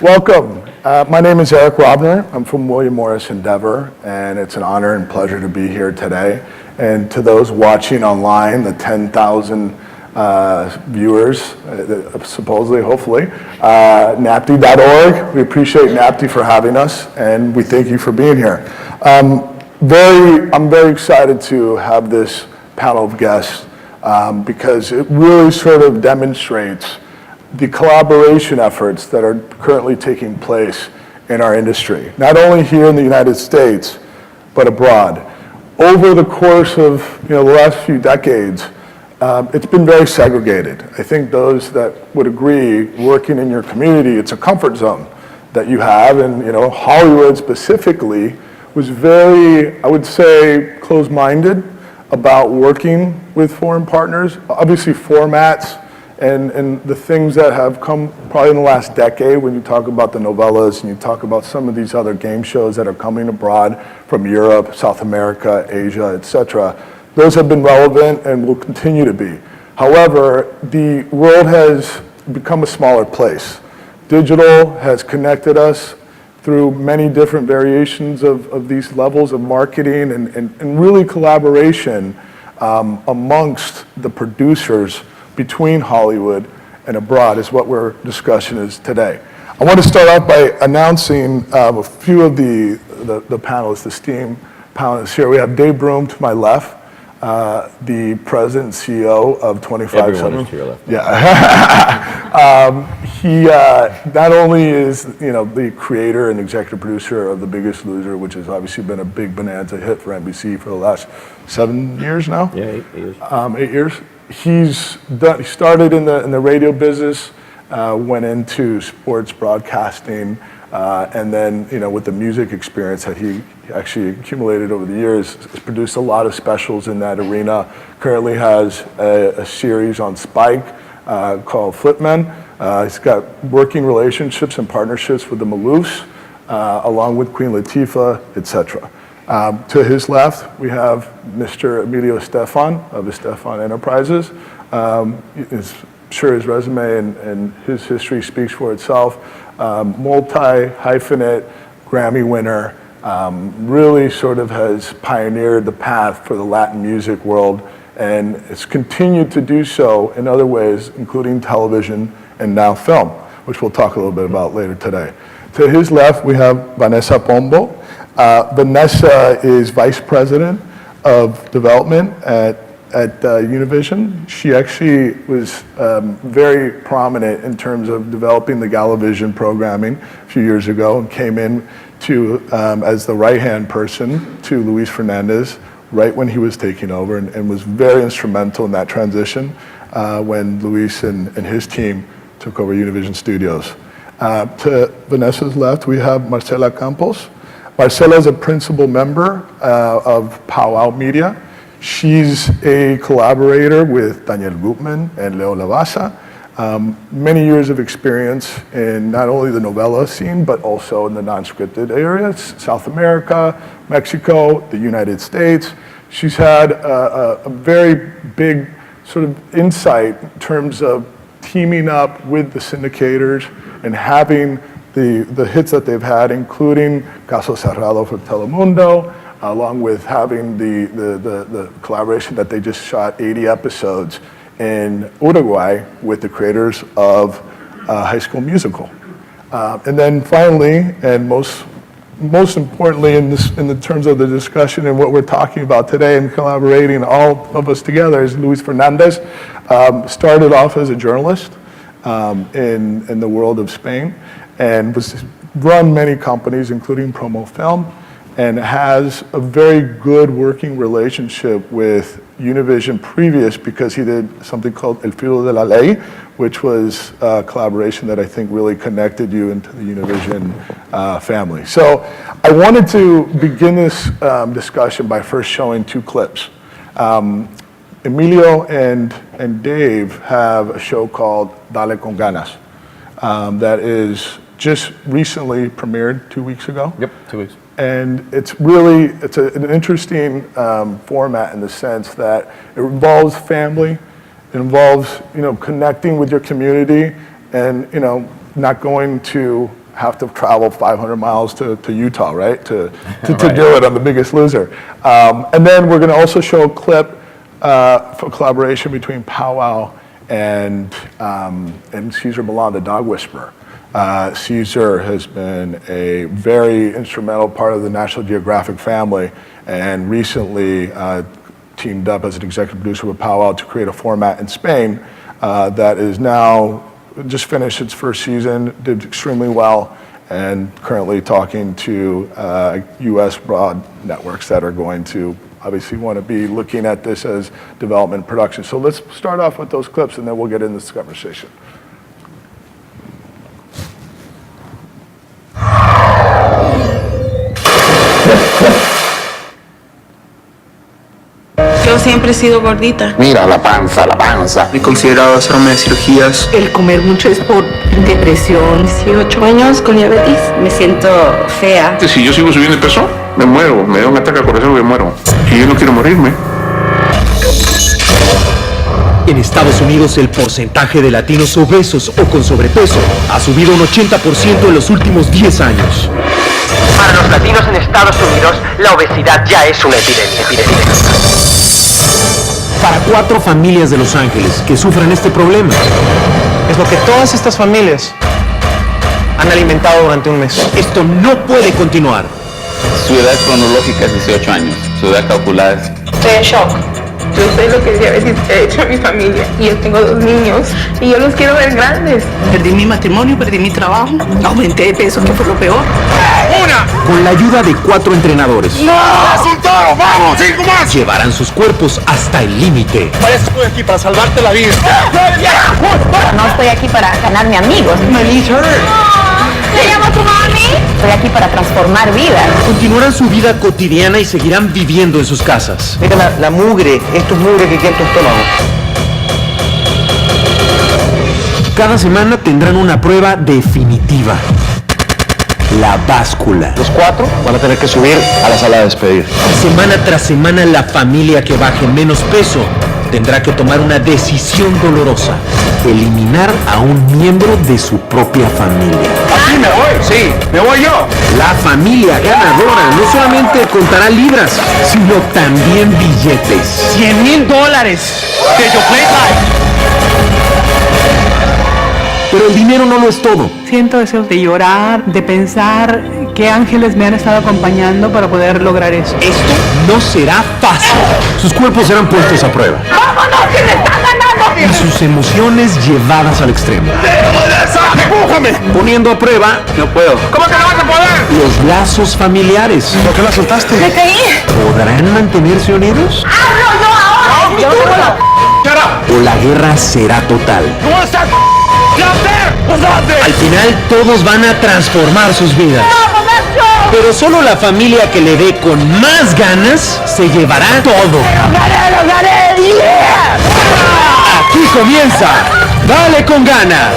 Welcome. My name is Eric Rovner. I'm from William Morris Endeavor, and it's an honor and pleasure to be here today. And to those watching online, the 10,000 viewers, supposedly, hopefully, NATPE.org. We appreciate NATPE for having us, and we thank you for being here. I'm very excited to have this panel of guests because it really sort of demonstrates the collaboration efforts that are currently taking place in our industry, not only here in the United States, but abroad. Over the course of the last few decades, it's been very segregated. I think those that would agree, working in your community, it's a comfort zone that you have, and Hollywood specifically was very, I would say, closed-minded about working with foreign partners. Obviously, formats and the things that have come probably in the last decade when you talk about the novellas and you talk about some of these other game shows that are coming abroad from Europe, South America, Asia, etc. Those have been relevant and will continue to be. However, the world has become a smaller place. Digital has connected us through many different variations of these levels of marketing and really collaboration amongst the producers between Hollywood and abroad is what our discussion is today. I want to start off by announcing a few of the panelists, the esteemed panelists here. We have Dave Broome to my left, the president and CEO of 25. Everyone is to your left. Yeah. He not only is the creator and executive producer of The Biggest Loser, which has obviously been a big bonanza hit for NBC for the last 7 years now. Yeah, 8 years. 8 years. He started in the radio business, went into sports broadcasting, and then with the music experience that he actually accumulated over the years, has produced a lot of specials in that arena. Currently has a series on Spike called Flipmen. He's got working relationships and partnerships with the Maloofs, along with Queen Latifah, etc. To his left, we have Mr. Emilio Estefan of Estefan Enterprises. Sure his resume and his history speaks for itself. Multi-hyphenate Grammy winner, really sort of has pioneered the path for the Latin music world, and it's continued to do so in other ways, including television and now film, which we'll talk a little bit about later today. To his left, we have Vanessa Pombo. Vanessa is Vice President of Development at Univision. She actually was very prominent in terms of developing the Galavision programming a few years ago and came in as the right-hand person to Luis Fernandez right when he was taking over and was very instrumental in that transition when Luis and his team took over Univision Studios. To Vanessa's left, we have Marcela Campos. Marcela is a principal member of Powwow Media. She's a collaborator with Daniel Gutman and Leo Lavasa. Many years of experience in not only the novella scene, but also in the non-scripted areas, South America, Mexico, the United States. She's had a very big sort of insight in terms of teaming up with the syndicators and having the hits that they've had, including Caso Cerrado for Telemundo, along with having the collaboration that they just shot 80 episodes in Uruguay with the creators of High School Musical. And then finally, and most importantly in the terms of the discussion and what we're talking about today and collaborating all of us together is Luis Fernandez. Started off as a journalist in the world of Spain, and was run many companies, including Promo Film, and has a very good working relationship with Univision previous because he did something called El Filo de la Ley, which was a collaboration that I think really connected you into the Univision family. So I wanted to begin this discussion by first showing 2 clips. Emilio and Dave have a show called Dale con Ganas that is just recently premiered 2 weeks ago. Yep, 2 weeks. And it's an interesting format in the sense that it involves family, it involves connecting with your community, and not going to have to travel 500 miles to Utah, right? To do it on The Biggest Loser. And then we're going to also show a clip for collaboration between Powwow and Cesar Millan, the dog whisperer. Cesar has been a very instrumental part of the National Geographic family, and recently teamed up as an executive producer with Powwow to create a format in Spain that is now just finished its first season, did extremely well, and currently talking to US broad networks that are going to obviously want to be looking at this as development production. So let's start off with those clips and then we'll get into this conversation. Yo siempre he sido gordita. Mira, la panza, la panza. He considerado hacerme cirugías. El comer mucho es por depresión. 18 años con diabetes. Me siento fea. Si yo sigo subiendo de peso, me muero. Me da un ataque al corazón y me muero. Y yo no quiero morirme. En Estados Unidos, el porcentaje de latinos obesos o con sobrepeso ha subido un 80% en los últimos 10 años. Para los latinos en Estados Unidos, la obesidad ya es una epidemia. Para 4 familias de Los Ángeles que sufren este problema. Es lo que todas estas familias han alimentado durante un mes. Esto no puede continuar. Su edad cronológica es 18 años. Su edad calculada es... Estoy en shock. Yo sé lo que el diabetes ha hecho a mi familia. Y yo tengo 2 niños. Y yo los quiero ver grandes. Perdí mi matrimonio, perdí mi trabajo. Aumenté de peso, que fue lo peor. Con la ayuda de 4 entrenadores. ¡No! ¡Resultado! ¡Vamos! ¡5 más! Llevarán sus cuerpos hasta el límite. Para eso estoy aquí, para salvarte la vida. No estoy aquí para ganarme amigos. ¿Se llama tu mami? Estoy aquí para transformar vidas. Continuarán su vida cotidiana y seguirán viviendo en sus casas. Mira la mugre. Esto es mugre que queda en tu estómago. Cada semana tendrán una prueba definitiva. La báscula. Los 4 van a tener que subir a la sala de despedir. Semana tras semana, la familia que baje menos peso tendrá que tomar una decisión dolorosa: eliminar a un miembro de su propia familia. ¿Aquí me voy? Sí, me voy yo. La familia ganadora no solamente contará libras, sino también billetes. $100,000 de your playtime. Pero el dinero no lo es todo. Siento deseos de llorar, de pensar qué ángeles me han estado acompañando para poder lograr eso. Esto no será fácil. Sus cuerpos serán puestos a prueba. ¡Vámonos, que me están ganando! Y sus emociones llevadas al extremo. ¡Empújame! Poniendo a prueba No puedo. ¿Cómo que no vas a poder? los lazos familiares. ¿Por qué la soltaste? ¡Me caí! ¿Podrán mantenerse unidos? ¡Hablo yo ahora! Yo no puedo. ¿O la guerra será total? ¿Cómo estás? Al final todos van a transformar sus vidas. Pero solo la familia que le dé con más ganas se llevará todo. ¡Lo gané! ¡Yeah! Aquí comienza Dale con Ganas.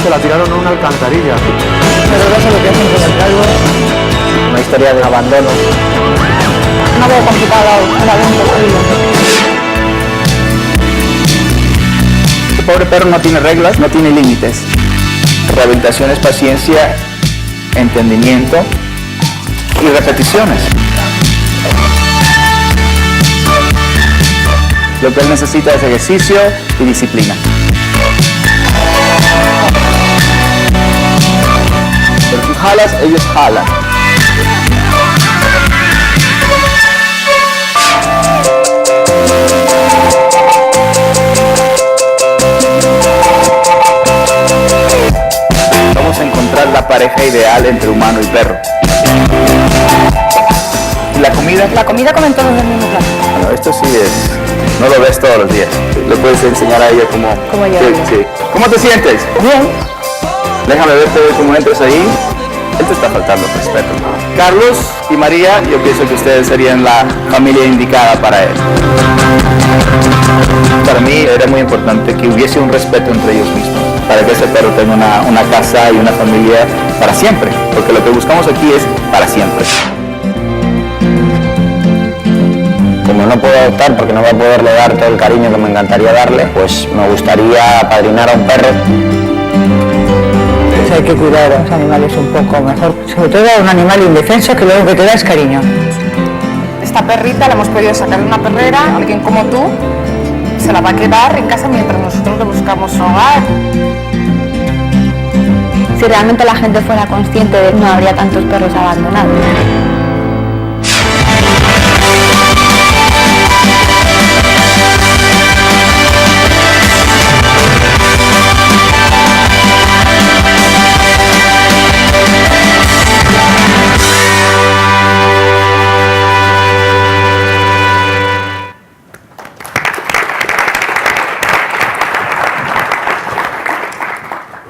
Se la tiraron a una alcantarilla. Pero eso es lo que hacen con el calvo. Una historia de abandono. No veo complicado la vida. Este pobre perro no tiene reglas, no tiene límites. Rehabilitación es paciencia, entendimiento y repeticiones. Lo que él necesita es ejercicio y disciplina. Pero tú jalas, ellos jalan. Vamos a encontrar la pareja pareja ideal entre humano y perro. ¿La comida? La comida comen todos del mismo plato. Bueno, esto sí es... No lo ves todos los días. Le puedes enseñar a ella cómo... ¿Cómo ella sí. ¿Cómo te sientes? Bien. Déjame verte cómo entras ahí. Él te está faltando el respeto. Carlos y María, yo pienso que ustedes serían la familia indicada para él. Para mí era muy importante que hubiese un respeto entre ellos mismos, para que ese perro tenga una casa y una familia para siempre, porque lo que buscamos aquí es para siempre. Como no puedo adoptar porque no voy a poderle dar todo el cariño que me encantaría darle, pues me gustaría apadrinar a un perro. Hay que cuidar a los animales un poco mejor, sobre todo a un animal indefenso que lo único que te da es cariño. Esta perrita la hemos podido sacar de una perrera, alguien como tú se la va a quedar en casa mientras nosotros le buscamos hogar. Si realmente la gente fuera consciente de que no habría tantos perros abandonados.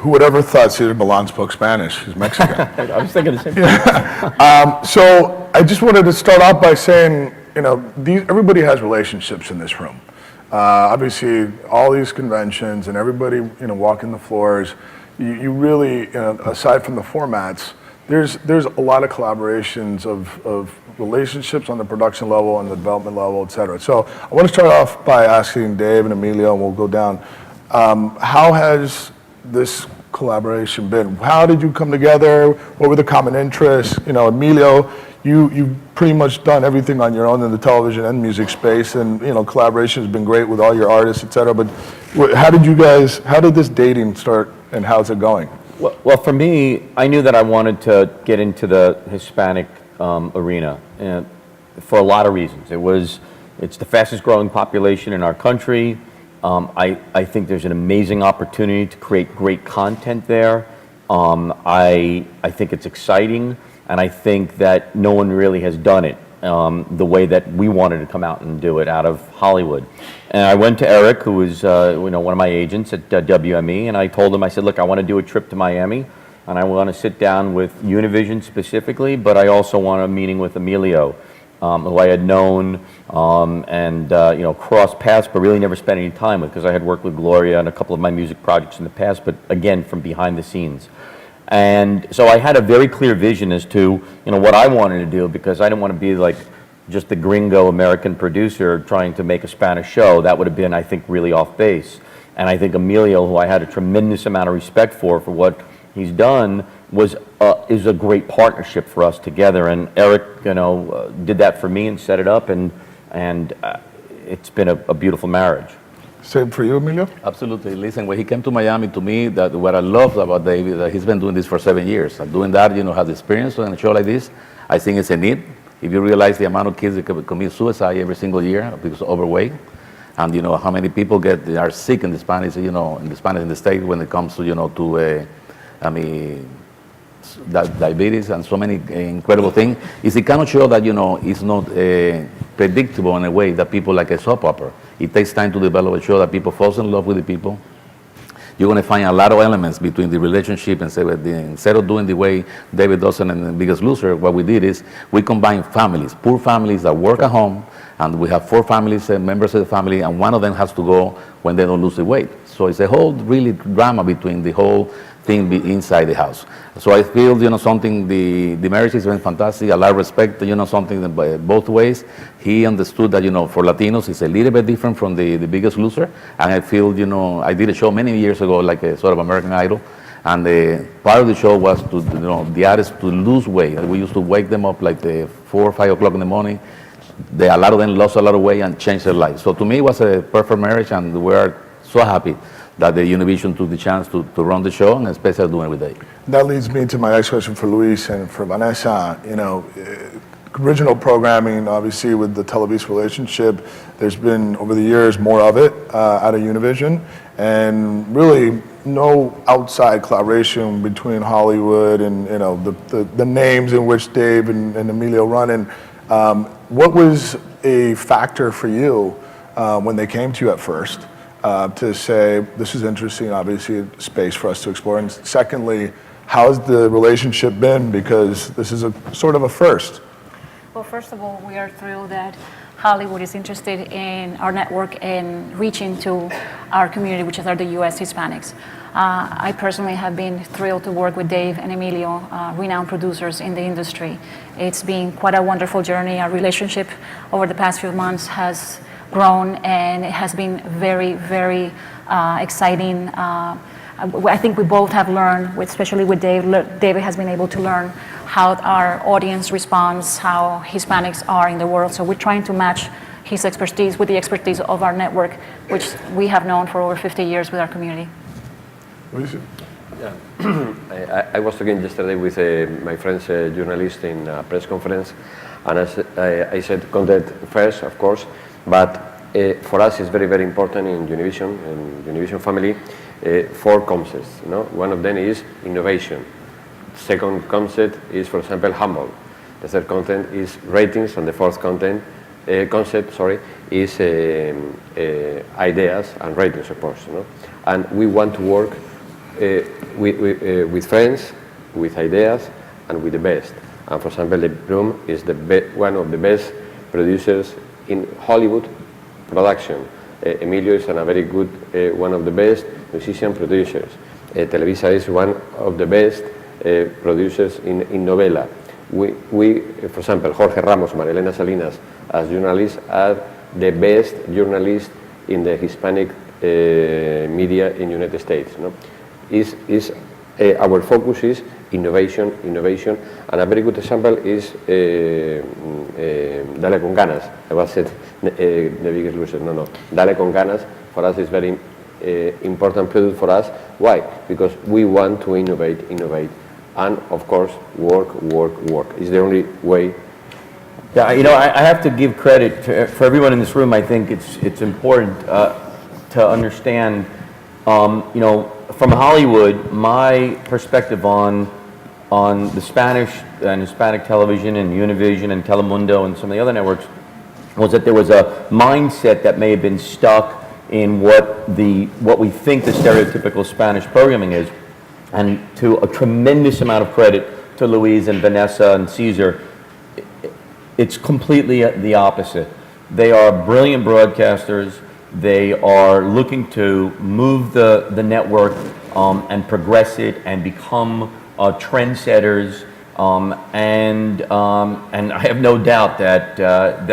Who would ever thought Cesar Millan spoke Spanish? He's Mexican. I was thinking the same thing. So I just wanted to start off by saying, everybody has relationships in this room. Obviously, all these conventions and everybody, walking the floors, you really, aside from the formats, there's a lot of collaborations of relationships on the production level and the development level, et cetera. So I want to start off by asking Dave and Emilio, and we'll go down. How has this collaboration been? How did you come together? What were the common interests? Emilio, you've pretty much done everything on your own in the television and music space, and collaboration has been great with all your artists, etc. But how did this dating start, and how's it going? Well, for me, I knew that I wanted to get into the Hispanic arena, and for a lot of reasons. It's the fastest growing population in our country. I think there's an amazing opportunity to create great content there. I think it's exciting, and I think that no one really has done it the way that we wanted to come out and do it out of Hollywood. And I went to Eric, who was one of my agents at WME, and I told him, I said, look, I want to do a trip to Miami, and I want to sit down with Univision specifically, but I also want a meeting with Emilio, who I had known and crossed paths, but really never spent any time with, because I had worked with Gloria on a couple of my music projects in the past, but again, from behind the scenes. And so I had a very clear vision as to what I wanted to do, because I didn't want to be like just the gringo American producer trying to make a Spanish show. That would have been, I think, really off base. And I think Emilio, who I had a tremendous amount of respect for what he's done, is a great partnership for us together. And Eric, did that for me and set it up, and it's been a beautiful marriage. Same for you, Emilio? Absolutely. Listen, when he came to Miami, to me, that what I loved about David, that he's been doing this for 7 years. And doing that, has experience on a show like this, I think it's a need. If you realize the amount of kids that commit suicide every single year because of overweight, and how many people are sick in the Spanish, in the state when it comes to diabetes and so many incredible things, is the kind of show that is not predictable in a way that people like a soap opera. It takes time to develop a show that people fall in love with the people. You're going to find a lot of elements between the relationship, and instead of doing the way David does in The Biggest Loser, what we did is we combined families, poor families that work at home, and we have 4 families, members of the family, and one of them has to go when they don't lose the weight. So it's a whole really drama between the whole thing inside the house. So I feel, something, the marriage has been fantastic, a lot of respect, something both ways. He understood that, for Latinos, it's a little bit different from the Biggest Loser. And I feel, I did a show many years ago, like a sort of American Idol. And part of the show was to, the artists to lose weight. We used to wake them up like 4 or 5 o'clock in the morning. A lot of them lost a lot of weight and changed their lives. So to me, it was a perfect marriage, and we are so happy that the Univision took the chance to run the show, and especially doing it with Dave. That leads me to my next question for Luis and for Vanessa. Original programming, obviously, with the Televisa relationship, there's been, over the years, more of it out of Univision. And really, no outside collaboration between Hollywood and the names in which Dave and Emilio run. And what was a factor for you when they came to you at first to say, this is interesting, obviously a space for us to explore? And secondly, how's the relationship been? Because this is a sort of a first. Well, first of all, we are thrilled that Hollywood is interested in our network and reaching to our community, which are the U.S. Hispanics. I personally have been thrilled to work with Dave and Emilio, renowned producers in the industry. It's been quite a wonderful journey. Our relationship over the past few months has grown, and it has been very, very exciting. I think we both have learned, especially with Dave, David has been able to learn how our audience responds, how Hispanics are in the world. So we're trying to match his expertise with the expertise of our network, which we have known for over 50 years with our community. Yeah. I was talking yesterday with my French journalist in a press conference, and I said content first, of course, but for us it's very, very important in Univision family, 4 concepts. One of them is innovation. Second concept is, for example, humble. The third content is ratings, and the fourth concept is ideas and ratings, of course. And we want to work with friends, with ideas, and with the best. And for example, the Broome is one of the best producers in Hollywood production. Emilio is a very good, one of the best musician producers. Televisa is one of the best producers in novela. We, for example, Jorge Ramos, Marilena Salinas, as journalists, are the best journalists in the Hispanic media in United States. Our focus is innovation, and a very good example is Dale con ganas. I was said the biggest loser. No. Dale con ganas for us is very important product for us. Why? Because we want to innovate, and of course work. It's the only way. Yeah, I have to give credit for everyone in this room. I think it's important to understand. From Hollywood, my perspective on the Spanish and Hispanic television and Univision and Telemundo and some of the other networks was that there was a mindset that may have been stuck in what we think the stereotypical Spanish programming is. And to a tremendous amount of credit to Luis and Vanessa and Caesar, it's completely the opposite. They are brilliant broadcasters. They are looking to move the network and progress it and become trendsetters. And I have no doubt that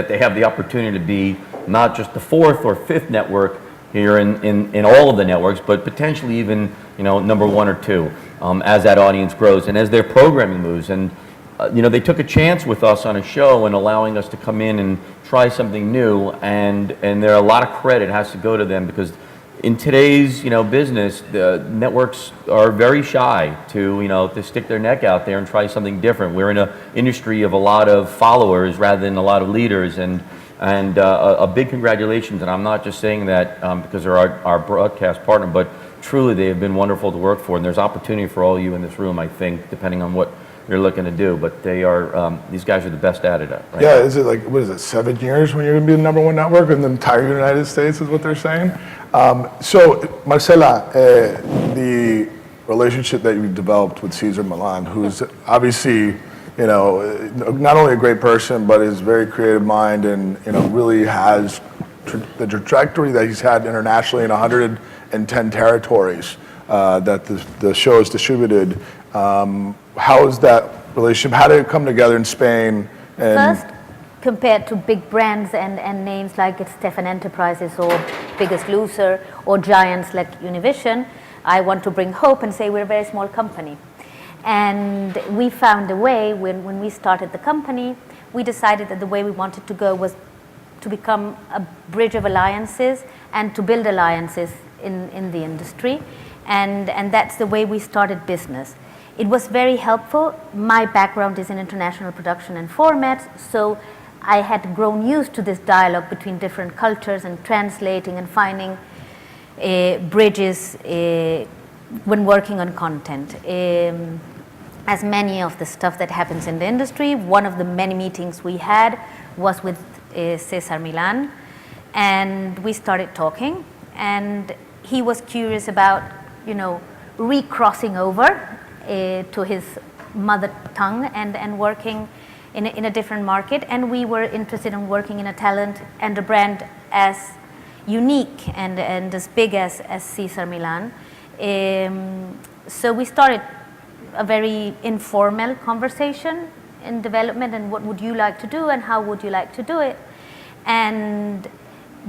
they have the opportunity to be not just the 4th or 5th network here in all of the networks, but potentially even number 1 or 2 as that audience grows and as their programming moves. And they took a chance with us on a show and allowing us to come in and try something new, and there are a lot of credit has to go to them, because in today's business, the networks are very shy to stick their neck out there and try something different. We're in an industry of a lot of followers rather than a lot of leaders, and a big congratulations. And I'm not just saying that because they're our broadcast partner, but truly they have been wonderful to work for, and there's opportunity for all you in this room, I think, depending on what you're looking to do. But they are these guys are the best at it. Right? Yeah, is it 7 years when you're going to be the number 1 network in the entire United States is what they're saying? So Marcela, the relationship that you've developed with Cesar Millan, who's obviously not only a great person, but is very creative mind, and really has the trajectory that he's had internationally in 110 territories that the show is distributed. How is that relationship? How did it come together in Spain? First, compared to big brands and names like Estefan Enterprises or Biggest Loser or giants like Univision, I want to bring hope and say we're a very small company. And we found a way, when we started the company, we decided that the way we wanted to go was to become a bridge of alliances and to build alliances in the industry. And that's the way we started business. It was very helpful. My background is in international production and formats, so I had grown used to this dialogue between different cultures and translating and finding bridges when working on content. As many of the stuff that happens in the industry, one of the many meetings we had was with Cesar Millan, and we started talking, and he was curious about, recrossing over to his mother tongue and working in a different market, and we were interested in working in a talent and a brand as unique and as big as Cesar Millan. So we started a very informal conversation in development, and what would you like to do and how would you like to do it? And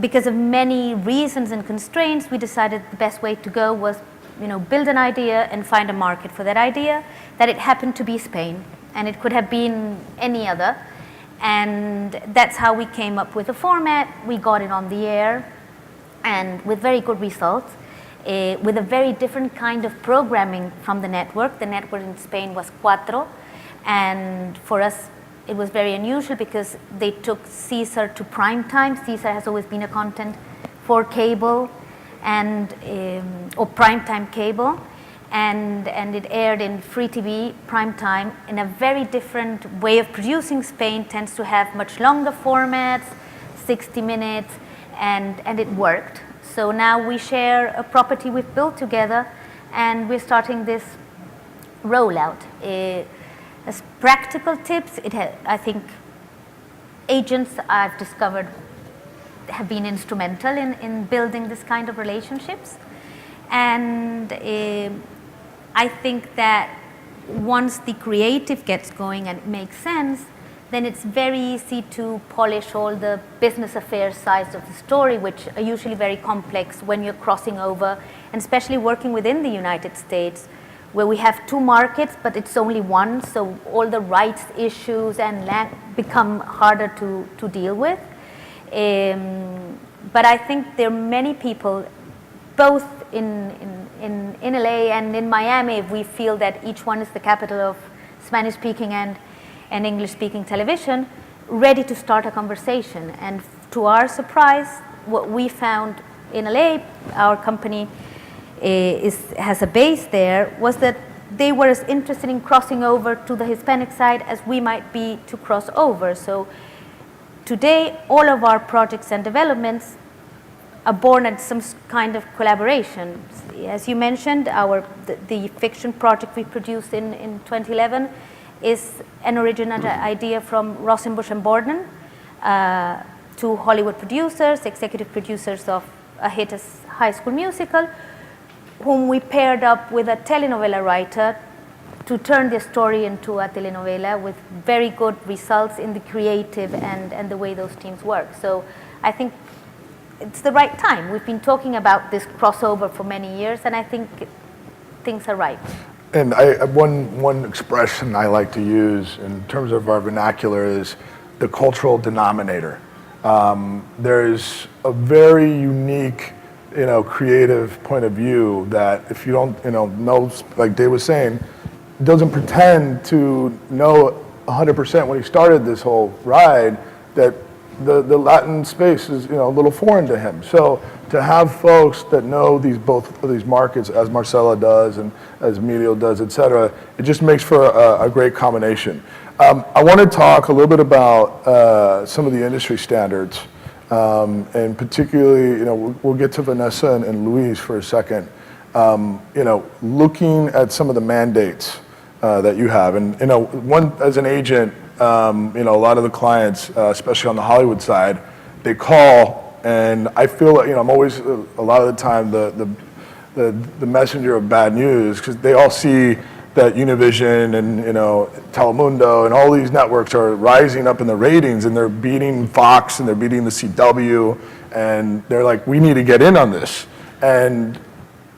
because of many reasons and constraints, we decided the best way to go was, build an idea and find a market for that idea, that it happened to be Spain, and it could have been any other. And that's how we came up with a format. We got it on the air, and with very good results. With a very different kind of programming from the network. The network in Spain was Cuatro, and for us it was very unusual because they took Caesar to prime time. Caesar has always been a content for cable and or prime time cable, and it aired in free TV prime time in a very different way of producing. Spain tends to have much longer formats, 60 minutes, and it worked. So now we share a property we've built together, and we're starting this rollout. As practical tips, I think agents I've discovered have been instrumental in building this kind of relationships. And I think that once the creative gets going and it makes sense, then it's very easy to polish all the business affairs sides of the story, which are usually very complex when you're crossing over, and especially working within the United States, where we have two markets, but it's only one, so all the rights issues and become harder to deal with. But I think there are many people, both in LA and in Miami, we feel that each one is the capital of Spanish-speaking and English-speaking television, ready to start a conversation. And to our surprise, what we found in LA, our company has a base there, was that they were as interested in crossing over to the Hispanic side as we might be to cross over. So today, all of our projects and developments are born at some kind of collaboration. As you mentioned, the fiction project we produced in 2011 is an original idea from Rosenbusch and Borden, two Hollywood producers, executive producers of a hit as High School Musical, whom we paired up with a telenovela writer to turn the story into a telenovela with very good results in the creative and the way those teams work. So I think it's the right time. We've been talking about this crossover for many years, and I think things are right. And one expression I like to use in terms of our vernacular is the cultural denominator. There's a very unique, creative point of view that if you don't, know, like Dave was saying, doesn't pretend to know 100% when he started this whole ride that the Latin space is, a little foreign to him. So to have folks that know both of these markets, as Marcela does and as Emilio does, et cetera, it just makes for a great combination. I want to talk a little bit about some of the industry standards, and particularly, we'll get to Vanessa and Luis for a second. Looking at some of the mandates that you have, and one as an agent, a lot of the clients, especially on the Hollywood side, they call. And I feel like, I'm always, a lot of the time, the messenger of bad news, because they all see that Univision and, Telemundo and all these networks are rising up in the ratings, and they're beating Fox and they're beating the CW, and they're like, we need to get in on this. And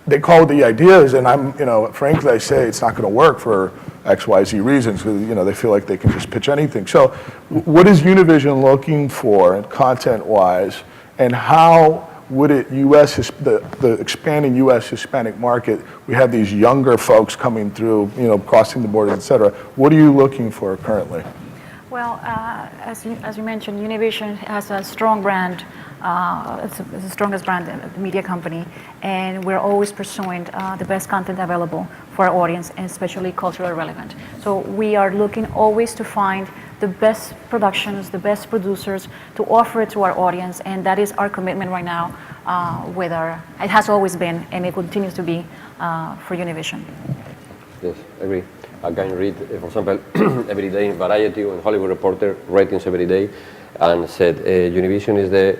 they call with the ideas, and I'm, frankly, I say it's not going to work for XYZ reasons, because, they feel like they can just pitch anything. So what is Univision looking for content-wise? And how would it, the expanding U.S. Hispanic market, we have these younger folks coming through, crossing the border, et cetera. What are you looking for currently? Well, as you mentioned, Univision has a strong brand. It's the strongest brand in the media company, and we're always pursuing the best content available for our audience, and especially culturally relevant. So we are looking always to find the best productions, the best producers to offer it to our audience, and that is our commitment right now. It has always been, and it continues to be for Univision. Yes, I agree. I can read, for example, every day in Variety and Hollywood Reporter ratings every day, and said Univision is the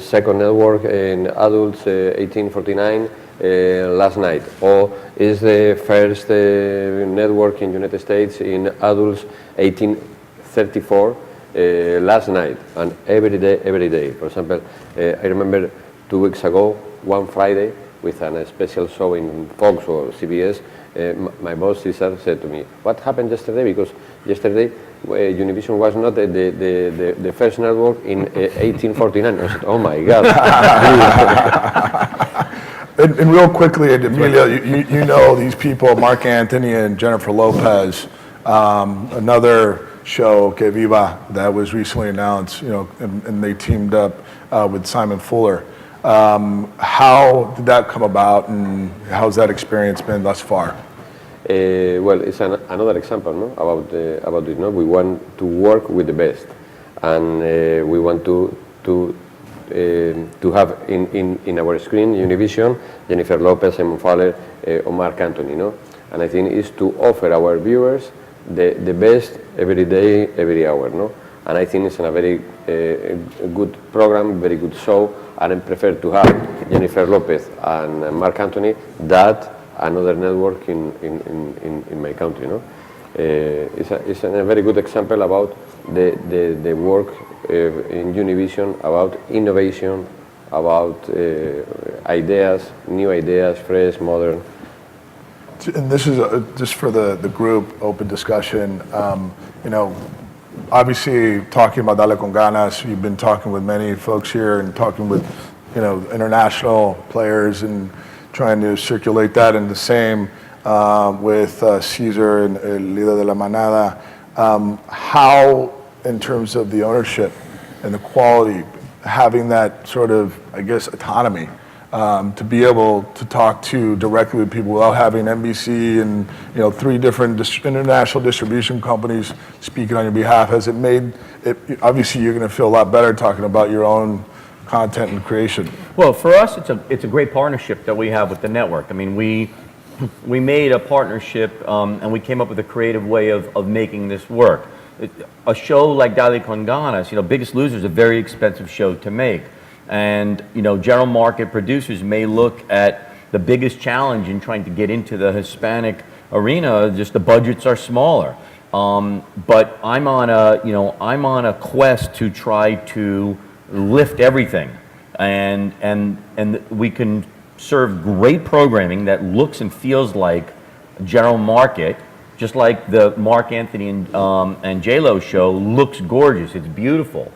second network in adults 1849 last night, or is the first network in United States in adults 1834 last night, and every day. For example, I remember 2 weeks ago, one Friday, with a special show in Fox or CBS, my boss Cesar said to me, "What happened yesterday?" Because yesterday Univision was not the first network in 1849. I said, "Oh my God!" And real quickly, Emilio, you know these people, Mark Anthony and Jennifer Lopez, another show, Que Viva, that was recently announced, and they teamed up with Simon Fuller. How did that come about, and how's that experience been thus far? Well, it's another example, no, about it. No, we want to work with the best, and we want to have in our screen Univision, Jennifer Lopez, Simon Fuller, or Mark Anthony, no, and I think it's to offer our viewers the best every day, every hour, no, and I think it's a very good program, very good show. And I prefer to have Jennifer Lopez and Mark Anthony that another network in my country. No, it's a very good example about the work in Univision, about innovation, about ideas, new ideas, fresh, modern. And this is just for the group open discussion. Obviously, talking about Dale Con Ganas, you've been talking with many folks here and talking with, international players and trying to circulate that, and the same with Caesar and El Líder de la Manada. How, in terms of the ownership and the quality, having that sort of, I guess, autonomy to be able to talk to directly with people without having NBC and 3 different international distribution companies speaking on your behalf, has it made it? Obviously, you're going to feel a lot better talking about your own content and creation. Well, for us, it's a great partnership that we have with the network. I mean, we made a partnership and we came up with a creative way of making this work. A show like Dale Con Ganas, Biggest Loser is a very expensive show to make. And general market producers may look at the biggest challenge in trying to get into the Hispanic arena, just the budgets are smaller. But I'm on a quest to try to lift everything, and we can serve great programming that looks and feels like general market, just like the Mark Anthony and J-Lo show looks gorgeous. It's beautiful.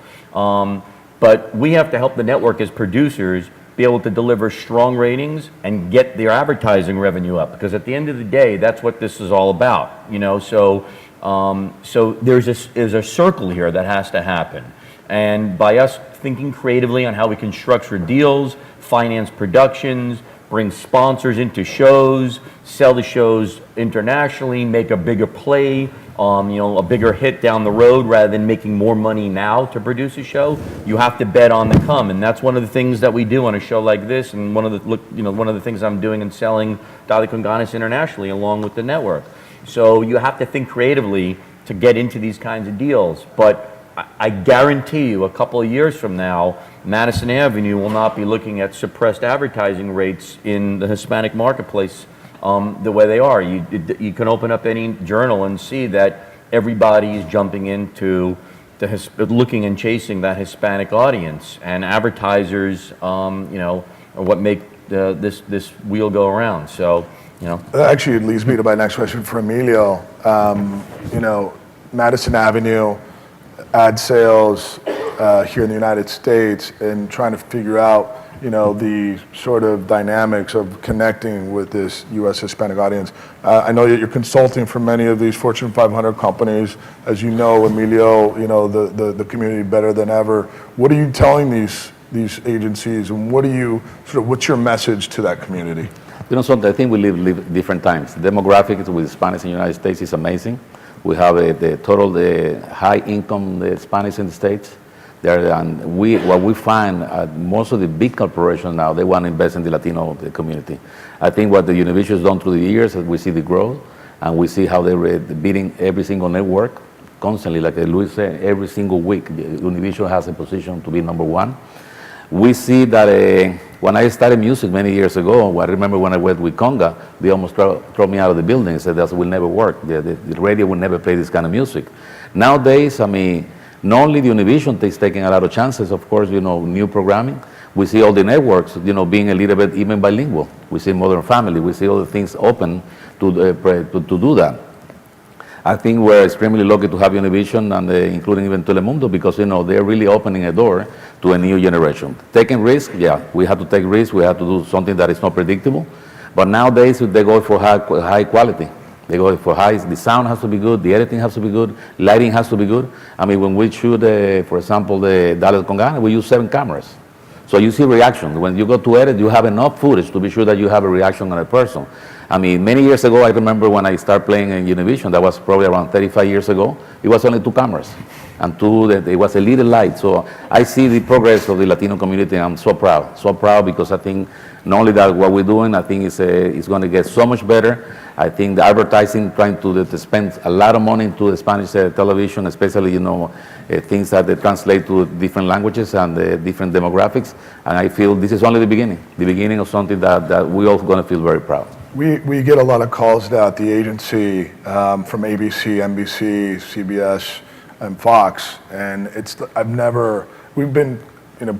But we have to help the network as producers be able to deliver strong ratings and get their advertising revenue up, because at the end of the day, that's what this is all about. So there's a circle here that has to happen, and by us thinking creatively on how we can structure deals, finance productions, bring sponsors into shows, sell the shows internationally, make a bigger play, a bigger hit down the road rather than making more money now to produce a show. You have to bet on the come, and that's one of the things that we do on a show like this, and one of the things I'm doing in selling Dale Con Ganas internationally along with the network. So you have to think creatively to get into these kinds of deals, but I guarantee you a couple of years from now, Madison Avenue will not be looking at suppressed advertising rates in the Hispanic marketplace the way they are. You can open up any journal and see that everybody is jumping into looking and chasing that Hispanic audience, and advertisers, are what make this wheel go around. So, That actually leads me to my next question for Emilio. Madison Avenue, ad sales here in the United States, and trying to figure out the sort of dynamics of connecting with this U.S. Hispanic audience. I know that you're consulting for many of these Fortune 500 companies. As you know, Emilio, the community better than ever. What are you telling these agencies, and what's your message to that community? Something, I think we live different times. Demographics with Hispanics in the United States is amazing. We have the high income Hispanics in the States. What we find, most of the big corporations now, they want to invest in the Latino community. I think what the Univision has done through the years, we see the growth, and we see how they're beating every single network constantly. Like Luis said, every single week, Univision has a position to be number one. We see that when I started music many years ago, I remember when I went with Conga, they almost throw me out of the building and said that will never work. The radio will never play this kind of music. Nowadays, not only the Univision is taking a lot of chances, of course, new programming. We see all the networks, being a little bit even bilingual. We see Modern Family. We see all the things open to do that. I think we're extremely lucky to have Univision and including even Telemundo because, they're really opening a door to a new generation. Taking risks, yeah, we have to take risks. We have to do something that is not predictable. But nowadays, they go for high quality. They go for the sound has to be good, the editing has to be good, lighting has to be good. When we shoot, for example, the Dallas con Ganas, we use 7 cameras. So you see reaction. When you go to edit, you have enough footage to be sure that you have a reaction on a person. Many years ago, I remember when I started playing in Univision, that was probably around 35 years ago, it was only 2 cameras. And it was a little light. So I see the progress of the Latino community, and I'm so proud because I think not only that what we're doing, I think it's going to get so much better. I think the advertising, trying to spend a lot of money into the Spanish television, especially, things that they translate to different languages and different demographics. And I feel this is only the beginning of something that we're all going to feel very proud. We get a lot of calls now at the agency from ABC, NBC, CBS, and Fox, and we've been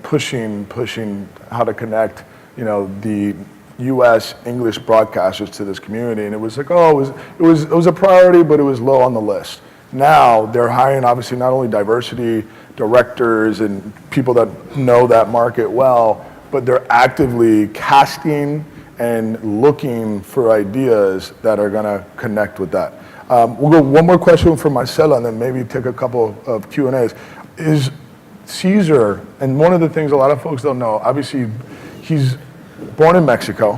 pushing how to connect the U.S. English broadcasters to this community, and it was like, it was a priority, but it was low on the list. Now they're hiring obviously not only diversity directors and people that know that market well, but they're actively casting and looking for ideas that are going to connect with that. We'll go one more question from Marcela and then maybe take a couple of Q&As. Is Caesar, and one of the things a lot of folks don't know, obviously he's born in Mexico.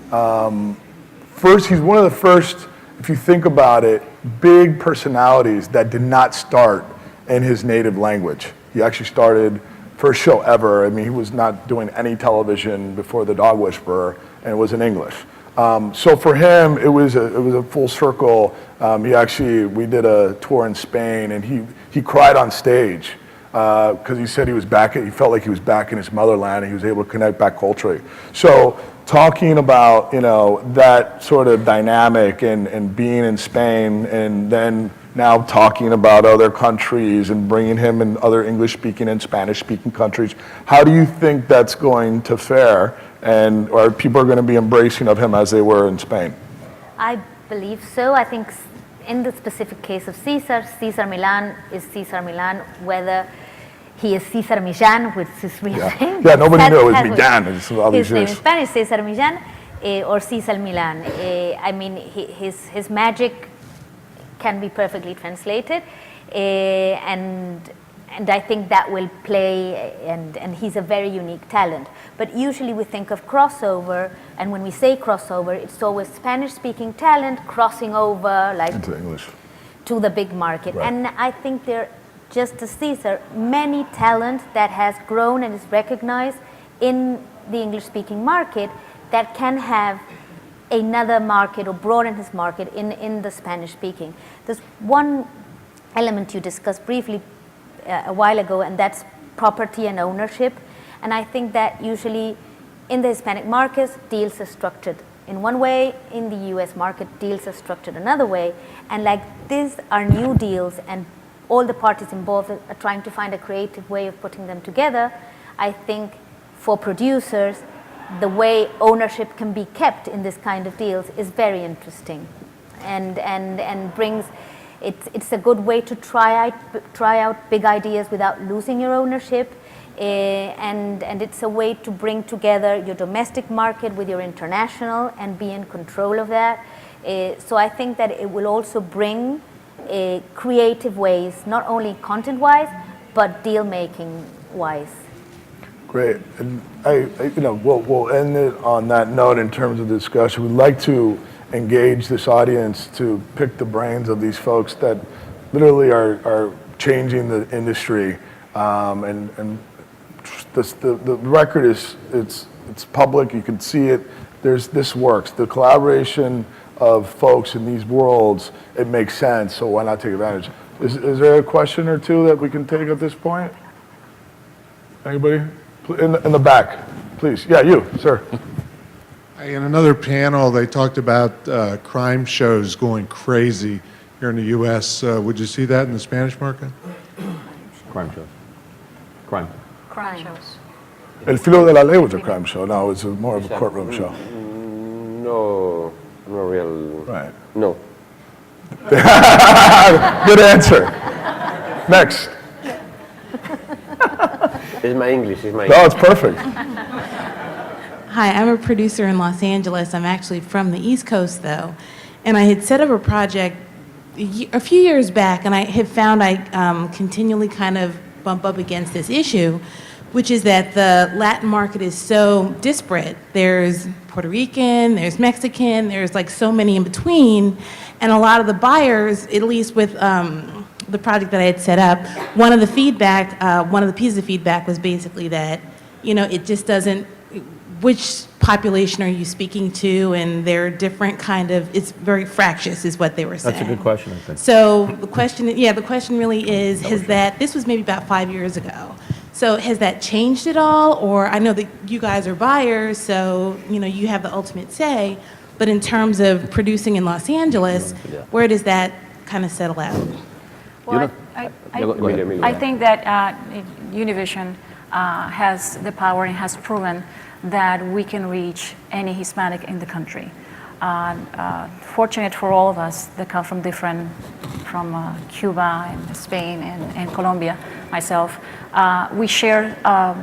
He's one of the first, if you think about it, big personalities that did not start in his native language. He actually started, first show ever, he was not doing any television before The Dog Whisperer, and it was in English. So for him, it was a full circle. We did a tour in Spain, and he cried on stage because he said he felt like he was back in his motherland, and he was able to connect back culturally. So talking about that sort of dynamic and being in Spain, and then now talking about other countries and bringing him in other English-speaking and Spanish-speaking countries, how do you think that's going to fare? And are people going to be embracing of him as they were in Spain? I believe so. I think in the specific case of Cesar Millan is Cesar Millan, whether he is Cesar Millán, which is real name. Yeah, nobody knows. It's Millán. His name in Spanish, Cesar Millán, or Cesar Millan. His magic can be perfectly translated, and I think that will play, and he's a very unique talent. But usually we think of crossover, and when we say crossover, it's always Spanish-speaking talent crossing over into English to the big market. Right. And I think there, just as Cesar, many talent that has grown and is recognized in the English-speaking market that can have another market or broaden his market in the Spanish-speaking. There's one element you discussed briefly a while ago, and that's property and ownership. And I think that usually in the Hispanic markets, deals are structured in one way, in the US market, deals are structured another way. And these are new deals, and all the parties involved are trying to find a creative way of putting them together. I think for producers, the way ownership can be kept in this kind of deals is very interesting, and brings It's a good way to try out big ideas without losing your ownership. And it's a way to bring together your domestic market with your international and be in control of that. So I think that it will also bring creative ways, not only content-wise, but deal-making wise. Great. And we'll end it on that note in terms of the discussion. We'd like to engage this audience to pick the brains of these folks that literally are changing the industry. And the record it's public. You can see it. This works. The collaboration of folks in these worlds, it makes sense. So why not take advantage? Is there a question or two that we can take at this point? Anybody? In the back, please. Yeah, you, sir. In another panel, they talked about crime shows going crazy here in the U.S. Would you see that in the Spanish market? Crime shows. Crime. Crime shows. El Filo de la Ley was a crime show. No, it's more of a courtroom show. No real. Right. No. Good answer. Next. It's my English. No, it's perfect. Hi, I'm a producer in Los Angeles. I'm actually from the East Coast, though. And I had set up a project a few years back, and I had found I continually kind of bump up against this issue, which is that the Latin market is so disparate. There's Puerto Rican, there's Mexican, there's like so many in between. And a lot of the buyers, at least with the project that I had set up, one of the pieces of feedback was basically that, it just doesn't, which population are you speaking to? And they're different it's very fractious is what they were saying. That's a good question, I think. So the question really is, this was maybe about 5 years ago. So has that changed at all? Or I know that you guys are buyers, so, you have the ultimate say, but in terms of producing in Los Angeles, where does that kind of settle out? Well, I think that Univision has the power and has proven that we can reach any Hispanic in the country. Fortunate for all of us that come from Cuba and Spain and Colombia, myself, we share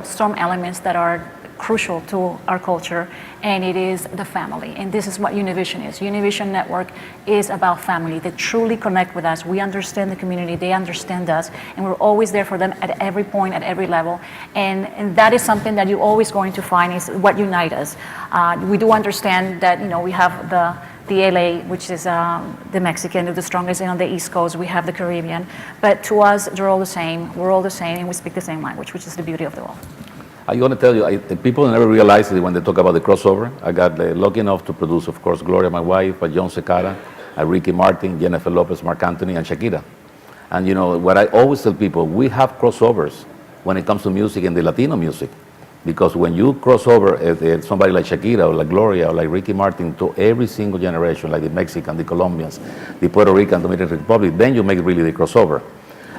some elements that are crucial to our culture, and it is the family. And this is what Univision is. Univision Network is about family. They truly connect with us. We understand the community, they understand us, and we're always there for them at every point, at every level. And that is something that you're always going to find is what unites us. We do understand that, we have the LA, which is the Mexican, the strongest, and on the East Coast, we have the Caribbean. But to us, they're all the same. We're all the same, and we speak the same language, which is the beauty of the world. I want to tell you, people never realize it when they talk about the crossover. I got lucky enough to produce, of course, Gloria, my wife, John Secara, Ricky Martin, Jennifer Lopez, Marc Anthony, and Shakira. And what I always tell people, we have crossovers when it comes to music and the Latino music. Because when you cross over somebody like Shakira or like Gloria or like Ricky Martin to every single generation, like the Mexican, the Colombians, the Puerto Rican, Dominican Republic, then you make really the crossover.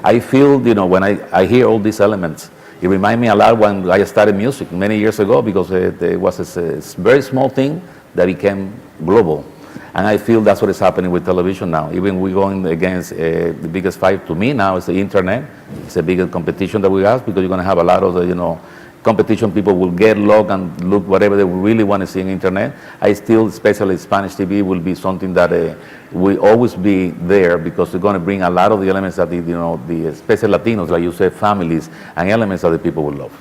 I feel, when I hear all these elements, it reminds me a lot when I started music many years ago, because it was a very small thing that became global. And I feel that's what is happening with television now. Even we're going against the biggest fight to me now is the internet. It's the biggest competition that we have, because you're going to have a lot of the, competition. People will get logged and look whatever they really want to see on internet. I still, especially Spanish TV, will be something that will always be there, because they're going to bring a lot of the elements that the especially Latinos, like you said, families, and elements that the people will love.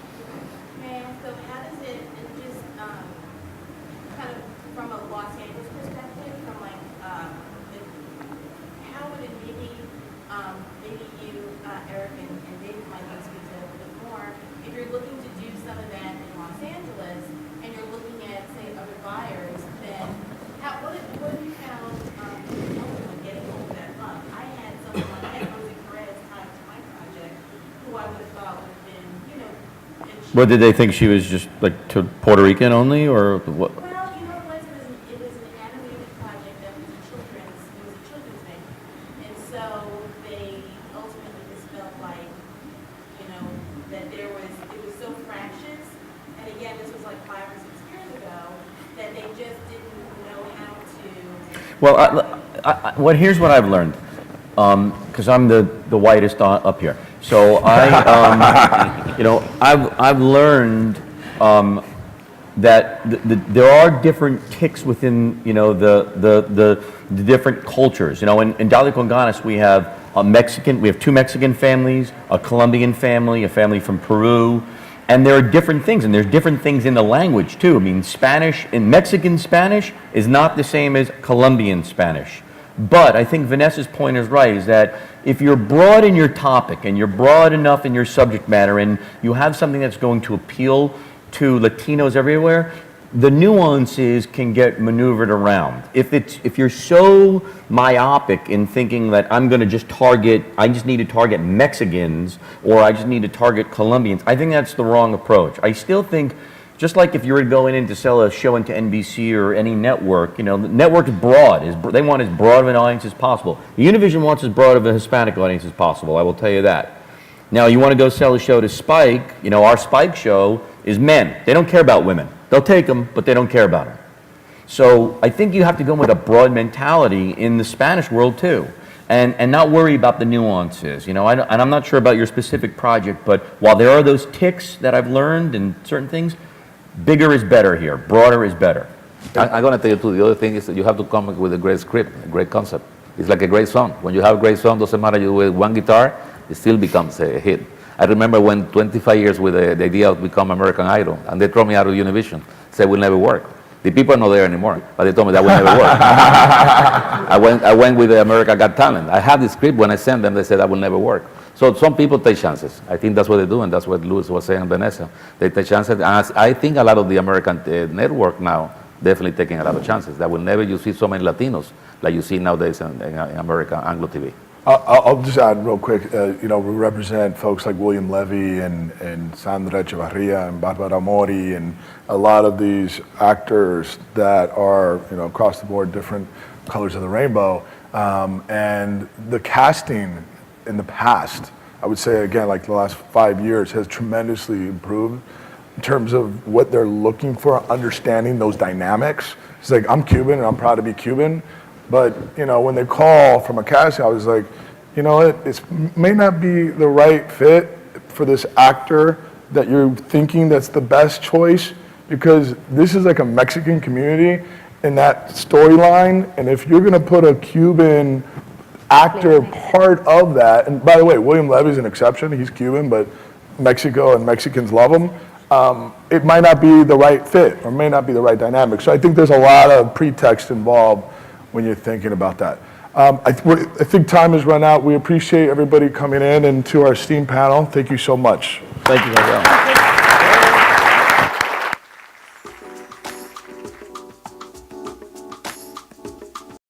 So how does it just kind of from a Los Angeles perspective, from how would it maybe you, Eric, and David might want to speak to it a little bit more, if you're looking to do some of that in Los Angeles and you're looking at, say, other buyers, then what have you found ultimately getting over that hump? I had someone like Rosie Perez tied to my project who I would have thought would have been, What did they think she was just like to Puerto Rican only, or what? Well, it was an animated project that was a children's thing. And so they ultimately just felt like, that it was so fractious. And again, this was like 5 or 6 years ago, that they just didn't know how to. Well, here's what I've learned. because I'm the whitest up here. So I've learned that there are different ticks within, the different cultures. In Dali con Ganas, we have we have 2 Mexican families, a Colombian family, a family from Peru, and there are different things, and there's different things in the language too. I mean, Mexican Spanish is not the same as Colombian Spanish. But I think Vanessa's point is right, is that if you're broad in your topic and you're broad enough in your subject matter and you have something that's going to appeal to Latinos everywhere, the nuances can get maneuvered around. If you're so myopic in thinking that I just need to target Mexicans or I just need to target Colombians, I think that's the wrong approach. I still think, just like if you were going in to sell a show into NBC or any network, the network is broad. They want as broad of an audience as possible. Univision wants as broad of a Hispanic audience as possible, I will tell you that. Now, you want to go sell a show to Spike, our Spike show is men. They don't care about women. They'll take them, but they don't care about them. So I think you have to go with a broad mentality in the Spanish world too, and not worry about the nuances. And I'm not sure about your specific project, but while there are those ticks that I've learned and certain things, bigger is better here. Broader is better. I'm going to tell you too, the other thing is that you have to come up with a great script, a great concept. It's like a great song. When you have a great song, doesn't matter you do with one guitar, it still becomes a hit. I remember when 25 years with the idea of become American Idol, and they throw me out of Univision, said it will never work. The people are not there anymore, but they told me that will never work. I went with the America Got Talent. I had the script. When I sent them, they said that will never work. So some people take chances. I think that's what they do, and that's what Luis was saying, Vanessa. They take chances, and I think a lot of the American network now definitely taking a lot of chances. That will never you see so many Latinos like you see nowadays in American Anglo TV. I'll just add real quick, we represent folks like William Levy and Sandra Echevarria and Barbara Mori and a lot of these actors that are, across the board, different colors of the rainbow. And the casting in the past, I would say, again, like the last 5 years, has tremendously improved in terms of what they're looking for, understanding those dynamics. It's like, I'm Cuban and I'm proud to be Cuban. But, when they call from a casting, I was like, it may not be the right fit for this actor that you're thinking that's the best choice, because this is like a Mexican community in that storyline. And if you're going to put a Cuban actor part of that, and by the way, William Levy's an exception. He's Cuban, but Mexico and Mexicans love him. It might not be the right fit or may not be the right dynamic. So I think there's a lot of pretext involved when you're thinking about that. I think time has run out. We appreciate everybody coming in and to our esteemed panel. Thank you so much. Thank you, Miguel.